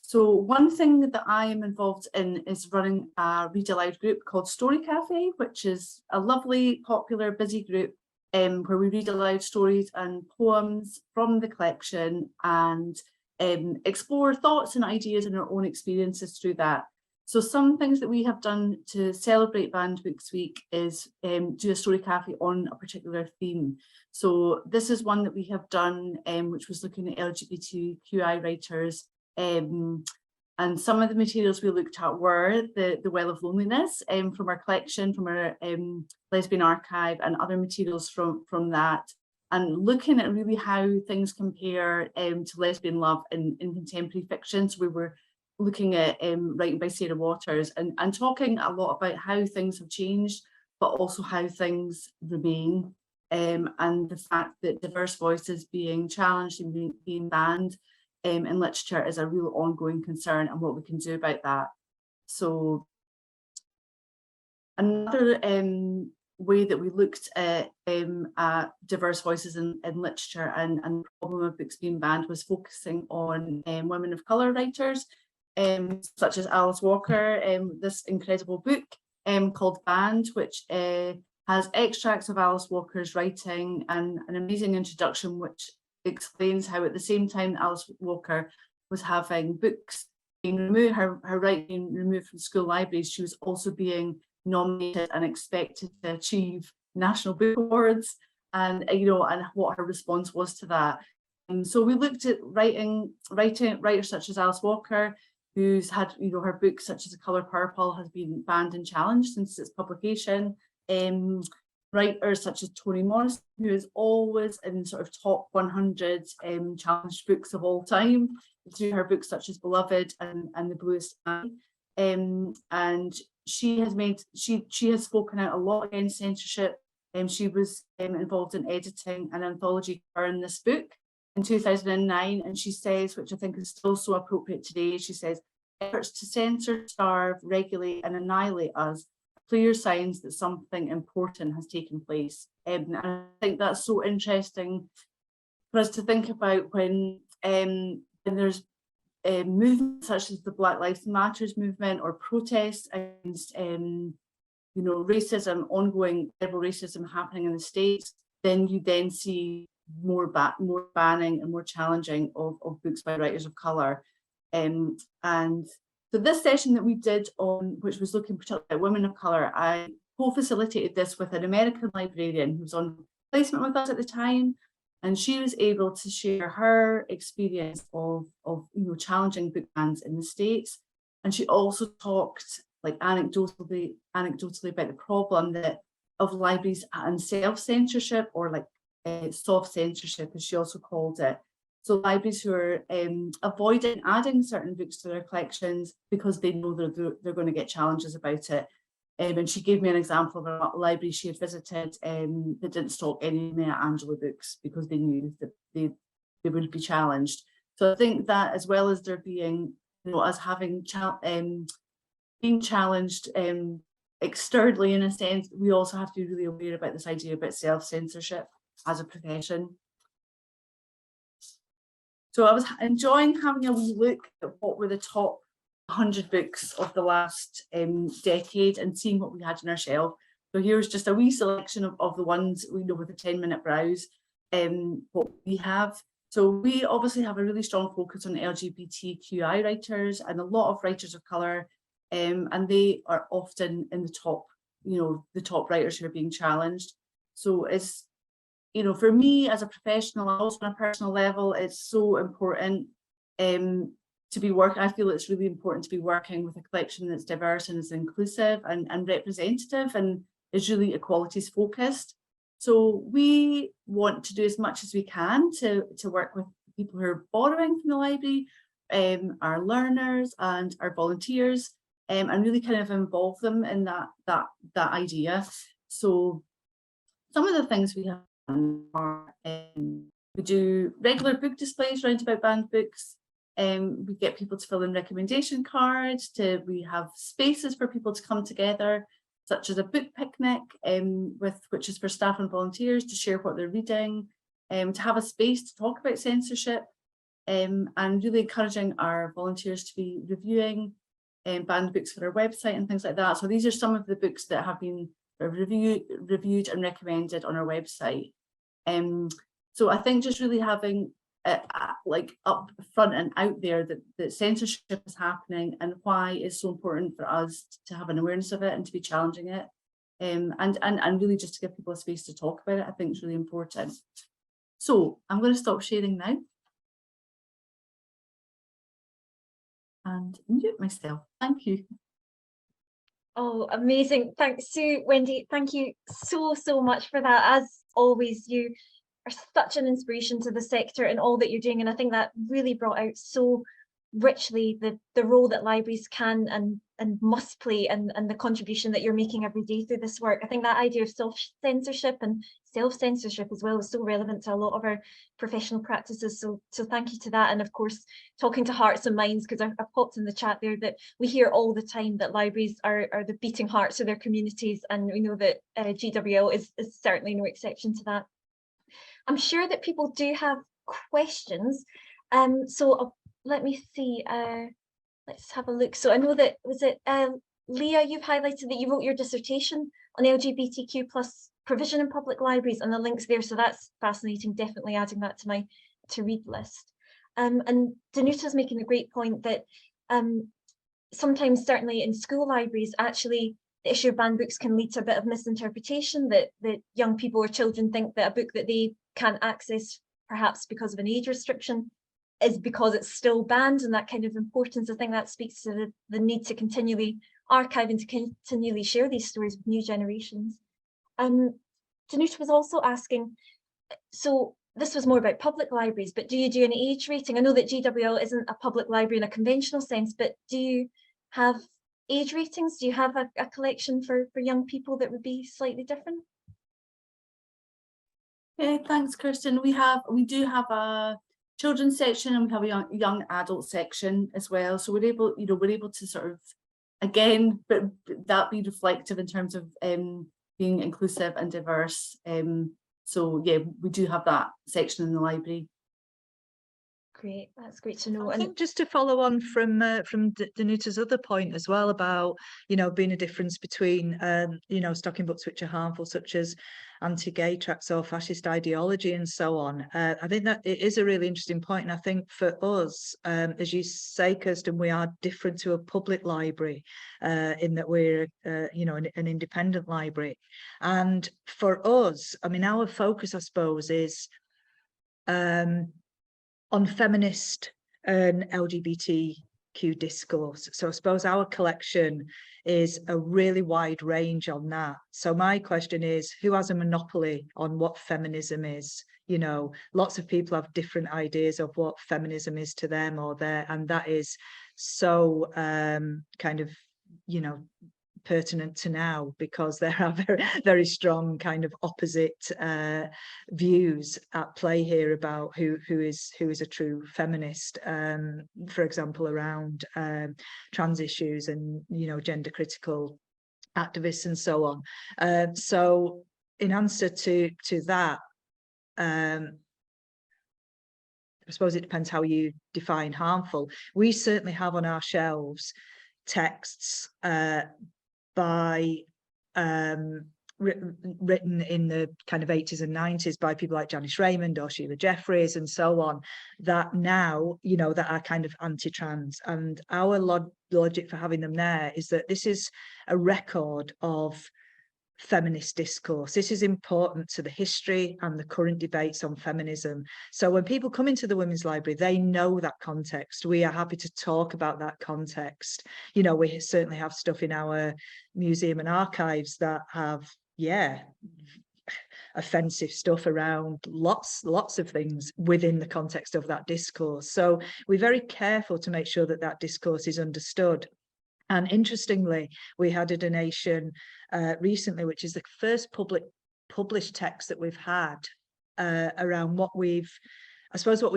So one thing that I am involved in is running a read aloud group called Story Cafe, which is a lovely, popular, busy group where we read aloud stories and poems from the collection and explore thoughts and ideas and our own experiences through that. So some things that we have done to celebrate Banned Books Week is do a story cafe on a particular theme. So this is one that we have done, which was looking at LGBTQI writers. And some of the materials we looked at were the Well of Loneliness from our collection, from our lesbian archive, and other materials from that. And looking at really how things compare to lesbian love in contemporary fiction. So we were looking at writing by Sarah Waters and talking a lot about how things have changed, but also how things remain, and the fact that diverse voices being challenged and being banned in literature is a real ongoing concern, and what we can do about that. So another way that we looked at diverse voices in literature and the problem of books being banned was focusing on women of colour writers. such as Alice Walker, this incredible book called Banned, which has extracts of Alice Walker's writing and an amazing introduction which explains how at the same time Alice Walker was having books being removed, her writing being removed from school libraries, she was also being nominated and expected to achieve national book awards, and and what her response was to that. And so we looked at writers such as Alice Walker, who's had her books such as The Colour Purple has been banned and challenged since its publication. Writers such as Toni Morrison, who is always in sort of top 100 challenged books of all time, through her books such as Beloved and The Bluest Eye. And she has spoken out a lot against censorship. She was involved in editing an anthology cover in this book in 2009, and she says, which I think is still so appropriate today, she says, efforts to censor, starve, regulate and annihilate us clear signs that something important has taken place. And I think that's so interesting for us to think about when there's movements such as the Black Lives Matters movement or protests against racism, ongoing terrible racism happening in the States, then you then see more banning and more challenging of books by writers of colour. And so this session that we did on, which was looking particularly at women of colour, I co-facilitated this with an American librarian who was on placement with us at the time, and she was able to share her experience of challenging book bans in the States. And she also talked like anecdotally about the problem of libraries and self-censorship, or like soft censorship, as she also called it. So libraries who are avoiding adding certain books to their collections because they know they're going to get challenges about it. And she gave me an example of a library she had visited that didn't stock any Maya Angelou books because they knew that they would be challenged. So I think that, as well as there being, us having being challenged externally in a sense, we also have to be really aware about this idea about self-censorship as a profession. So I was enjoying having a wee look at what were the top 100 books of the last decade and seeing what we had on our shelf. So here's just a wee selection of the ones we know with a 10-minute browse, what we have. So we obviously have a really strong focus on LGBTQI writers and a lot of writers of colour, and they are often in the top, the top writers who are being challenged. So it's, for me as a professional, also on a personal level, it's so important to be working. I feel it's really important to be working with a collection that's diverse and is inclusive and representative and is really equalities focused. So we want to do as much as we can to work with people who are borrowing from the library, our learners and our volunteers, and really kind of involve them in that idea. So some of the things we have are, we do regular book displays round about banned books. We get people to fill in recommendation cards. We have spaces for people to come together, such as a book picnic, which is for staff and volunteers to share what they're reading, to have a space to talk about censorship, and really encouraging our volunteers to be reviewing banned books for our website and things like that. So these are some of the books that have been reviewed and recommended on our website. So I think just really having like up front and out there that censorship is happening and why it's so important for us to have an awareness of it and to be challenging it, and really just to give people a space to talk about it, I think is really important. So I'm going to stop sharing now and mute myself. Thank you.
Oh, amazing. Thanks, Sue, Wendy. Thank you so much for that. As always, you are such an inspiration to the sector and all that you're doing. And I think that really brought out so richly the role that libraries can and must play, and the contribution that you're making every day through this work. I think that idea of self-censorship and self-censorship as well is so relevant to a lot of our professional practices. So thank you to that. And of course, talking to hearts and minds, because I popped in the chat there that we hear all the time that libraries are the beating hearts of their communities. And we know that GWL is certainly no exception to that. I'm sure that people do have questions. So let me see. let's have a look. So I know that, was it Leah, you've highlighted that you wrote your dissertation on LGBTQ plus provision in public libraries and the links there. So that's fascinating, definitely adding that to my to read list. And Danuta's making a great point that sometimes, certainly in school libraries, actually the issue of banned books can lead to a bit of misinterpretation, that young people or children think that a book that they can't access, perhaps because of an age restriction, is because it's still banned, and that kind of importance. I think that speaks to the need to continually archive and to continually share these stories with new generations. Danuta was also asking, so this was more about public libraries, but do you do an age rating? I know that GWL isn't a public library in a conventional sense, but do you have age ratings? Do you have a collection for young people that would be slightly different?
Yeah, thanks, Kirsten. We do have a children's section, and we have a young adult section as well. So we're able to sort of, again, but that be reflective in terms of being inclusive and diverse. So yeah, we do have that section in the library.
Great, that's great to know.
I think just to follow on from Danuta's other point as well about, being a difference between, stocking books which are harmful, such as anti-gay tracts or fascist ideology and so on. I think that it is a really interesting point. And I think for us, as you say, Kirsten, we are different to a public library in that we're, an independent library. And for us, I mean, our focus, I suppose, is on feminist and LGBTQ discourse. So I suppose our collection is a really wide range on that. So my question is, who has a monopoly on what feminism is? Lots of people have different ideas of what feminism is to them or their, and that is so kind of, pertinent to now, because there are very, very strong kind of opposite views at play here about who is a true feminist, for example, around trans issues and gender critical activists and so on. So in answer to that, I suppose it depends how you define harmful. We certainly have on our shelves texts by written in the kind of 80s and 90s by people like Janice Raymond or Sheila Jeffries and so on, that now, that are kind of anti-trans. And our logic for having them there is that this is a record of feminist discourse. This is important to the history and the current debates on feminism. So when people come into the Women's Library, they know that context. We are happy to talk about that context. We certainly have stuff in our museum and archives that have, offensive stuff around lots of things within the context of that discourse. So we're very careful to make sure that that discourse is understood. And interestingly, we had a donation recently, which is the first published text that we've had around what we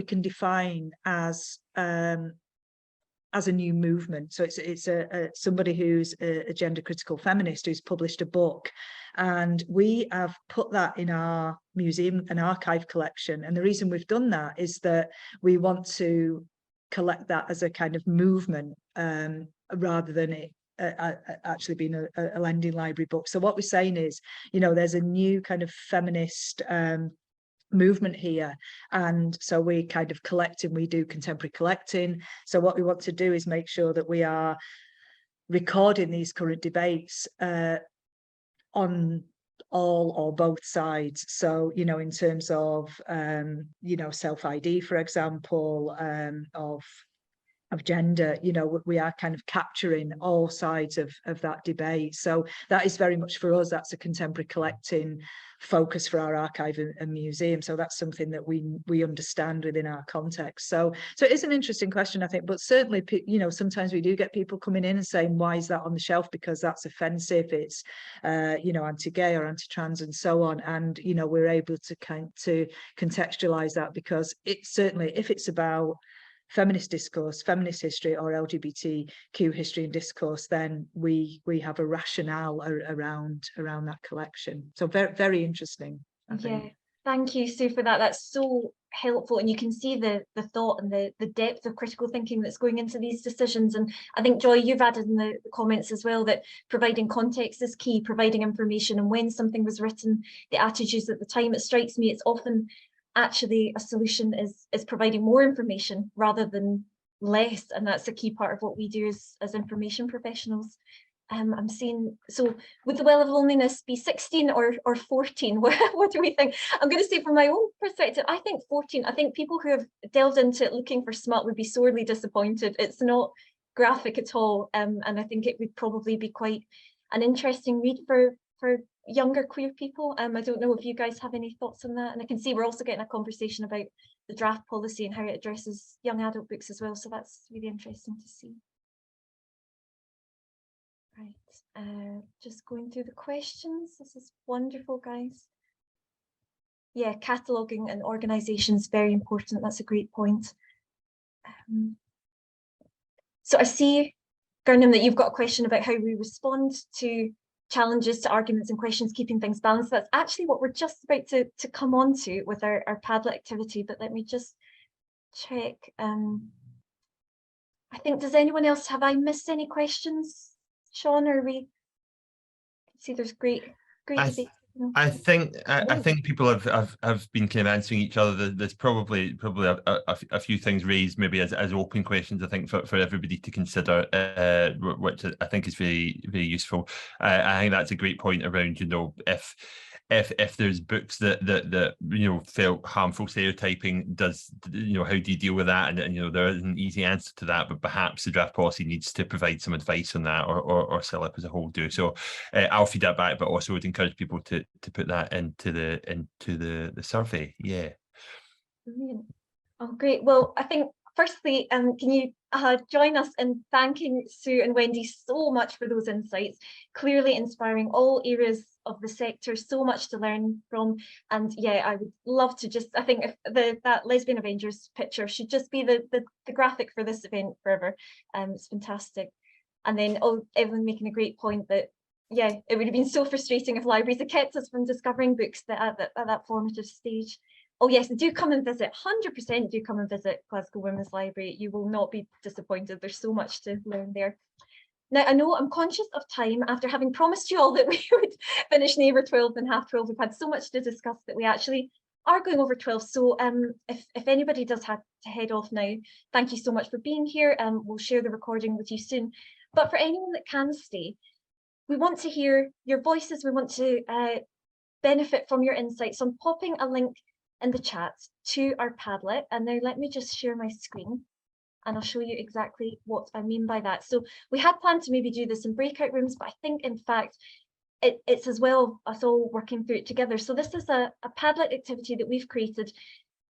can define as a new movement. So it's somebody who's a gender critical feminist who's published a book, and we have put that in our museum and archive collection. And the reason we've done that is that we want to collect that as a kind of movement, rather than it actually being a lending library book. So what we're saying is, there's a new kind of feminist movement here, and so we kind of collecting, we do contemporary collecting. So what we want to do is make sure that we are recording these current debates on all or both sides. So in terms of self-ID, for example, of gender, we are kind of capturing all sides of that debate. So that is very much for us, that's a contemporary collecting focus for our archive and museum. So that's something that we understand within our context. So it is an interesting question, I think, but certainly, sometimes we do get people coming in and saying, why is that on the shelf? Because that's offensive, it's anti-gay or anti-trans and so on. And we're able to contextualize that, because it's certainly, if it's about feminist discourse, feminist history, or LGBTQ history and discourse, then we have a rationale around that collection. So very, very interesting, I think.
Thank you, Sue, for that. That's so helpful, and you can see the thought and the depth of critical thinking that's going into these decisions. And I think, Joy, you've added in the comments as well that providing context is key, providing information, and when something was written, the attitudes at the time. It strikes me it's often actually a solution is providing more information rather than less, and that's a key part of what we do as information professionals. I'm seeing, so would the well of loneliness be 16 or 14? What do we think? I'm going to say from my own perspective, I think 14. I think people who have delved into it looking for smut would be sorely disappointed. It's not graphic at all, and I think it would probably be quite an interesting read for younger queer people. I don't know if you guys have any thoughts on that, and I can see we're also getting a conversation about the draft policy and how it addresses young adult books as well, so that's really interesting to see. Right, just going through the questions. This is wonderful, guys. Yeah, cataloguing and organisation is very important. That's a great point. So I see, Gurnham, that you've got a question about how we respond to challenges, to arguments and questions, keeping things balanced. That's actually what we're just about to come on to with our Padlet activity, but let me just check. I think, does anyone else, have I missed any questions? Sean, or we see there's great debate.
I think people have been kind of answering each other. There's probably a few things raised maybe as open questions, I think, for everybody to consider, which I think is very, very useful. I think that's a great point around, you know, if there's books that you know felt harmful stereotyping, does, you know, how do you deal with that? And you know, there is an easy answer to that, but perhaps the draft policy needs to provide some advice on that, or CILIP as a whole do. So I'll feed that back, but also would encourage people to put that into the survey. Yeah.
Brilliant. Oh, great. Well, I think firstly, can you join us in thanking Sue and Wendy so much for those insights, clearly inspiring all areas of the sector, so much to learn from. And yeah, I would love to just, I think if that Lesbian Avengers picture should just be the graphic for this event forever. It's fantastic. And then Evelyn making a great point that, yeah, it would have been so frustrating if libraries had kept us from discovering books at that formative stage. Oh yes, do come and visit, 100% do come and visit Glasgow Women's Library. You will not be disappointed. There's so much to learn there. Now, I know I'm conscious of time after having promised you all that we would finish neighbour 12 and half 12. We've had so much to discuss that we actually are going over 12. So if anybody does have to head off now, thank you so much for being here. We'll share the recording with you soon. But for anyone that can stay, we want to hear your voices. We want to benefit from your insights. So I'm popping a link in the chat to our Padlet. And now let me just share my screen and I'll show you exactly what I mean by that. So we had planned to maybe do this in breakout rooms, but I think in fact, it's as well us all working through it together. So this is a Padlet activity that we've created,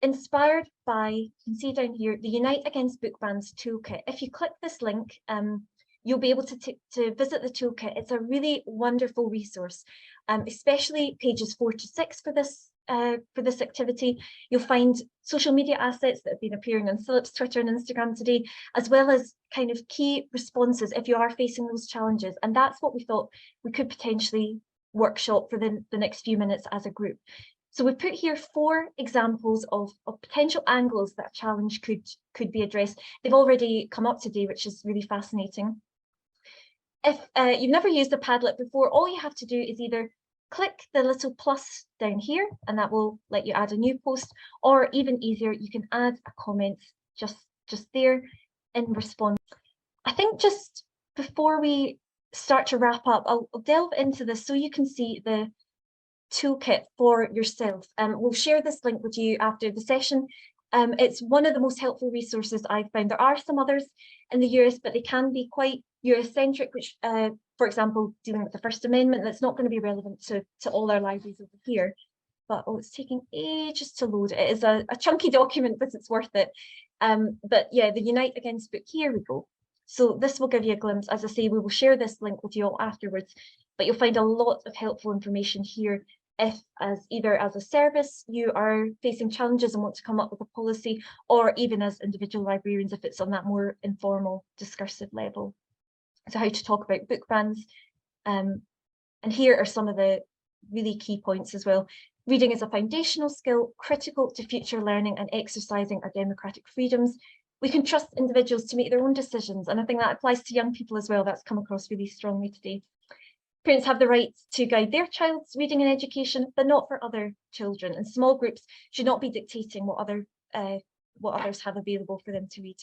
inspired by, you can see down here, the Unite Against Book Bans Toolkit. If you click this link, you'll be able to visit the toolkit. It's a really wonderful resource, especially pages 4 to 6 for this activity. You'll find social media assets that have been appearing on CILIP's Twitter and Instagram today, as well as kind of key responses if you are facing those challenges. And that's what we thought we could potentially workshop for the next few minutes as a group. So we've put here 4 examples of potential angles that a challenge could be addressed. They've already come up today, which is really fascinating. If you've never used a Padlet before, all you have to do is either click the little plus down here, and that will let you add a new post, or even easier, you can add a comment just there in response. I think just before we start to wrap up, I'll delve into this so you can see the toolkit for yourself. We'll share this link with you after the session. It's one of the most helpful resources I've found. There are some others in the US, but they can be quite US-centric, which, for example, dealing with the First Amendment, that's not going to be relevant to all our libraries over here. But oh, it's taking ages to load. It is a chunky document, but it's worth it. But yeah, the Unite Against Book, here we go. So this will give you a glimpse. As I say, we will share this link with you all afterwards, but you'll find a lot of helpful information here if either as a service you are facing challenges and want to come up with a policy, or even as individual librarians if it's on that more informal discursive level. So how to talk about book bans. And here are some of the really key points as well. Reading is a foundational skill critical to future learning and exercising our democratic freedoms. We can trust individuals to make their own decisions, and I think that applies to young people as well. That's come across really strongly today. Parents have the right to guide their child's reading and education, but not for other children, and small groups should not be dictating what others have available for them to read.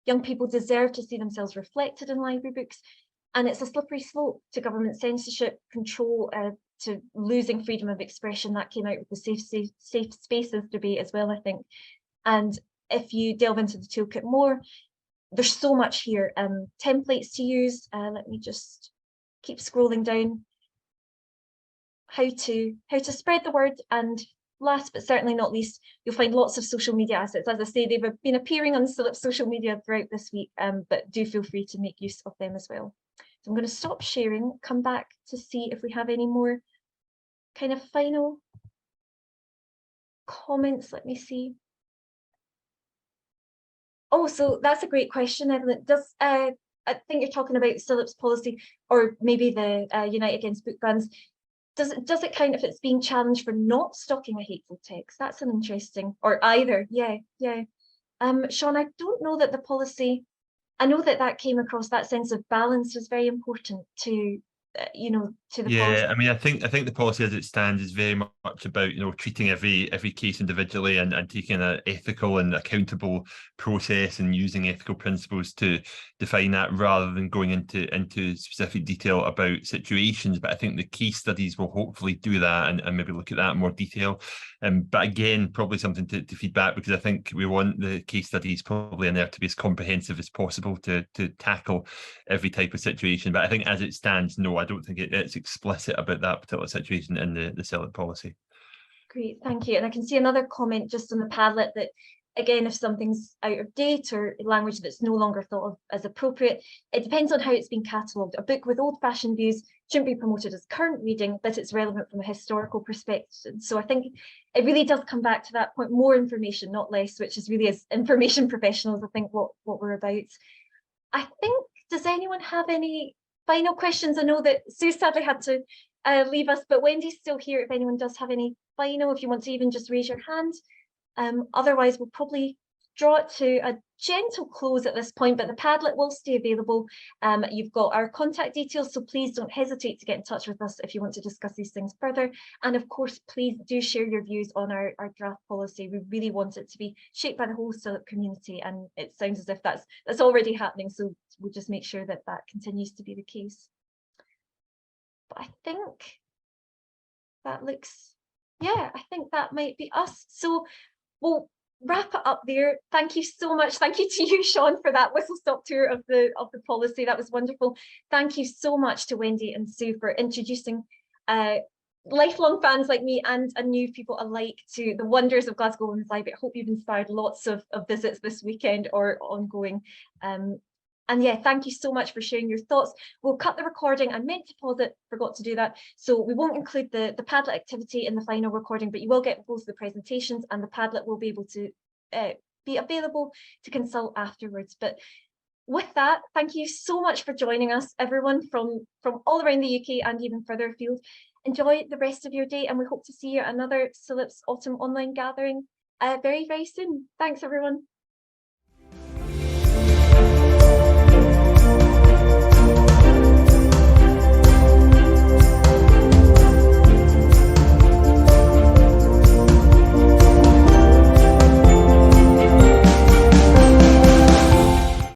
Young people deserve to see themselves reflected in library books, and it's a slippery slope to government censorship, control, to losing freedom of expression. That came out with the safe spaces debate as well, I think. And if you delve into the toolkit more, there's so much here. Templates to use. Let me just keep scrolling down. How to spread the word, and last but certainly not least, you'll find lots of social media assets. As I say, they've been appearing on CILIP social media throughout this week, but do feel free to make use of them as well. So I'm going to stop sharing, come back to see if we have any more kind of final comments. Let me see. Oh, so that's a great question, Evelyn. Does I think you're talking about CILIP's policy, or maybe the Unite Against Book Bans. Does it count if it's being challenged for not stocking a hateful text? That's an interesting, or either, yeah. Sean, I don't know that the policy, I know that came across, that sense of balance was very important to, to the policy.
Yeah, I mean, I think the policy as it stands is very much about, treating every case individually and taking an ethical and accountable process and using ethical principles to define that, rather than going into specific detail about situations. But I think the case studies will hopefully do that and maybe look at that in more detail. But again, probably something to feed back, because I think we want the case studies probably in there to be as comprehensive as possible to tackle every type of situation. But I think as it stands, no, I don't think it's explicit about that particular situation in the CILIP policy.
Great, thank you. And I can see another comment just on the Padlet that, again, if something's out of date or language that's no longer thought of as appropriate, it depends on how it's been catalogued. A book with old-fashioned views shouldn't be promoted as current reading, but it's relevant from a historical perspective. So I think it really does come back to that point, more information, not less, which is really, as information professionals, I think what we're about. I think, does anyone have any final questions? I know that Sue sadly had to leave us, but Wendy's still here if anyone does have any final, if you want to even just raise your hand. Otherwise, we'll probably draw it to a gentle close at this point, but the Padlet will stay available. You've got our contact details, so please don't hesitate to get in touch with us if you want to discuss these things further. And of course, please do share your views on our draft policy. We really want it to be shaped by the whole CILIP community, and it sounds as if that's already happening, so we'll just make sure that continues to be the case. But I think that looks, yeah, I think that might be us. So we'll wrap it up there. Thank you so much. Thank you to you, Sean, for that whistle-stop tour of the policy. That was wonderful. Thank you so much to Wendy and Sue for introducing lifelong fans like me and new people alike to the wonders of Glasgow Women's Library. I hope you've inspired lots of visits this weekend or ongoing. And yeah, thank you so much for sharing your thoughts. We'll cut the recording. I meant to pause it, forgot to do that. So we won't include the Padlet activity in the final recording, but you will get both the presentations, and the Padlet will be able to be available to consult afterwards. But with that, thank you so much for joining us, everyone from all around the UK and even further afield. Enjoy the rest of your day, and we hope to see you at another CILIP's Autumn Online Gathering very, very soon. Thanks, everyone.